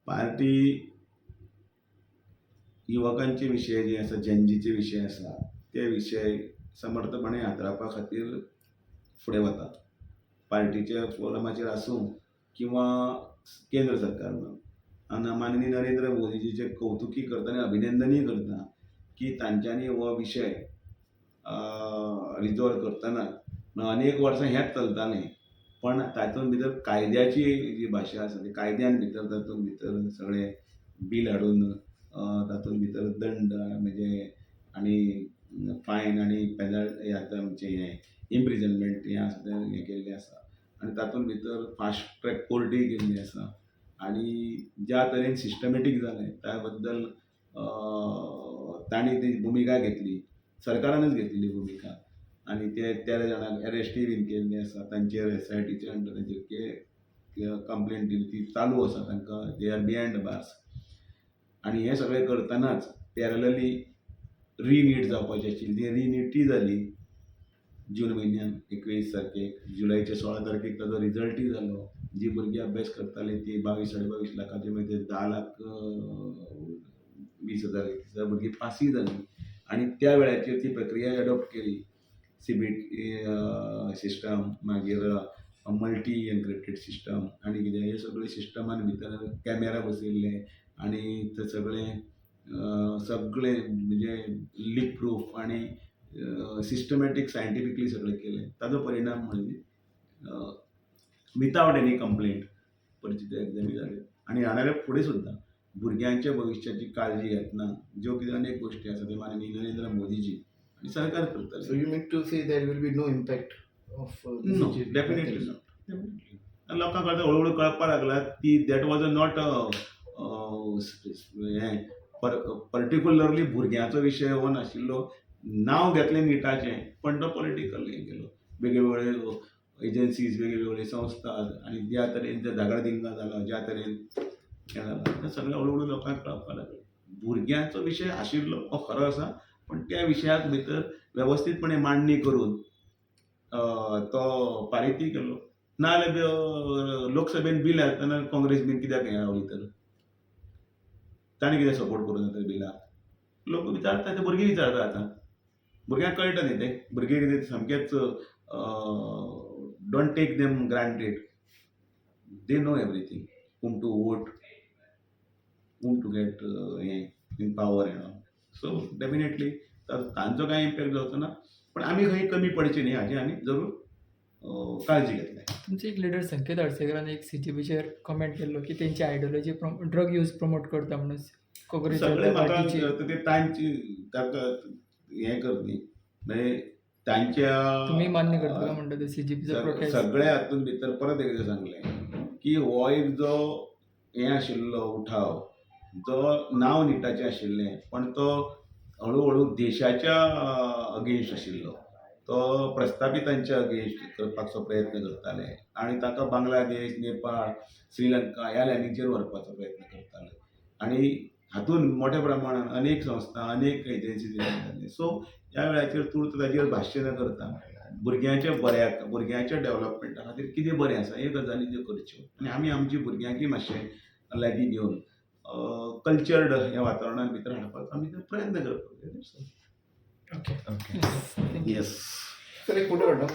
Party युवकांचे विशय जे आसा जेनजीचे विशय आसा ते विशय समर्थपणे हाताळपा खातीर फुडें वता. पार्टीच्या फोरमाचेर आसूं किंवा केंद्र सरकारान आनी माननीय नरेंद्र मोदीजीचे कौतुकी करता आनी अभिनंदनूय करता की तांच्यांनी हो विशय रिजॉल्व करतना अनेक वर्सां हेंच चलतालें, पण तातूंत भितर कायद्याची जी भाशा आसा ती कायद्यान भितर तातूंत भितर सगळें बील हाडून तातूंत भितर दंड म्हणजे आनी फायन आनी पेनल्टी आमचें हें इम्प्रिजनमेंट हें आसा तें हें केल्लें आसा आनी तातूंत भितर फास्ट ट्रॅक कोर्टूय केल्ली आसा आनी ज्या तरेन सिस्टमॅटीक जालें त्या बद्दल तांणी ती भुमिका घेतली, सरकारानच घेतलेली भुमिका आनी ते 13 जाणांक अरेस्टूय बीन केल्ले आसा. तांचेर एसआयटीच्या अंडर कंप्लेंट दिली ती चालू आसा, तांकां they are behind the bars. आनी हें सगळें करतनाच पॅरलली रिनीट जावपाची आशिल्ली, ती रिनीटूय जाली जून म्हयन्यान 21 तारखेक. जुलयाच्या 16 तारखेक ताजो रिजल्टूय जालो. जी भुरगीं अभ्यास करतालीं ती 22-22.5 लाखाचे मध्ये 10,20,000 भुरगीं पासूय जालीं आनी त्या वेळाचेर ती प्रक्रिया एडॉप्ट केली. सीबीटी सिस्टम, मागीर मल्टी एनक्रिप्टेड सिस्टम आनी कितें हे सगळे सिस्टमान भितर कॅमेरा बसयल्ले आनी ते सगळें म्हणजे लीक प्रूफ आनी सिस्टमॅटीक सायंटिफिकली सगळें केलें. ताजो परिणाम म्हणजे विथआवट एनी कंप्लेंट परीक्षेचे एग्जामी जाल्यो आनी रावणाऱ्या फुडें सुद्दां भुरग्यांच्या भविश्याची काळजी घेतना ज्यो कितें अनेक गोश्टी आसा त्यो माननीय नरेंद्र मोदीजी आनी सरकार करतले. So you mean to say there will be no impact of no, definitely not. लोकांक आतां हळूहळू कळपाक लागला की दॅट वॉज नॉट हें पर्टिक्युलरली भुरग्यांचो विशय हो नाशिल्लो. नांव घेतलें निटाचें पण तो पॉलिटिकल हें केलो. वेगवेगळ्यो एजन्सीज, वेगवेगळ्यो संस्था आनी ज्या तरेन ते झगडदिंगा जाला, ज्या तरेन हें जालां तें सगळें हळूहळू लोकांक कळपाक लागलें. भुरग्यांचो विशय आशिल्लो हो खरो आसा, पण त्या विशयाक भितर वेवस्थीतपणे मांडणी करून तो पारीतूय केलो. नाजाल्यार लोकसभेन बील हाडटना काँग्रेस बीन कित्याक हें रावली तर? तांणी कित्याक सपोर्ट करूं ना तर बिलाक? लोक विचारता, ते भुरगीं विचारता आतां. भुरग्यांक कळटा न्ही तें. भुरगे कितें सामकेच don't take them granted. They know everything. whom to vote, whom to get in power and all. So definitely तांचो कांय इम्पॅक्ट जावचो ना, पण आमी खंय कमी पडचे न्ही हाची आमी जरूर काळजी घेतली. तुमचे एक लिडर संकेत हळसरकरान एक CGPचेर कमेंट केल्लो की तेंची आयडियोलॉजी ड्रग यूज प्रमोट करता म्हणून काँग्रेस सगळे म्हाका पार्टीची. ते तांची ताका हें करनी म्हणजे तांच्या तुम्ही मान्य करता का म्हणटा ते CGPचो प्रोटेस्ट? सगळ्या हातूंत भितर परत एकदां सांगलें की हो एक जो हें आशिल्लो उठाव, जो नांव निटाचें आशिल्लें पण तो हळूहळू देशाच्या अगेन्स्ट आशिल्लो. तो प्रस्थापितांच्या अगेन्स्ट करपाचो प्रयत्न करताले आनी ताका बांगलादेश, नेपाळ, श्रीलंका ह्या लँग्वेजीचेर व्हरपाचो प्रयत्न करताले आनी हातूंत मोठ्या प्रमाणात अनेक संस्था, अनेक एजन्सी जाताले. सो ह्या वेळाचेर तूर्त ताचेर भाश्य न करता भुरग्यांच्या बऱ्याक, भुरग्यांच्या डेव्हलपमेंटा खातीर कितें बरें आसा हे गजाली ज्यो करच्यो आनी आमी आमची भुरग्यांकूय मातशें लागीं घेवन कल्चर्ड ह्या वातावरणांत भितर हाडपाचो आमी प्रयत्न करपाक. Okay. येस. सर एक फोटो काढा.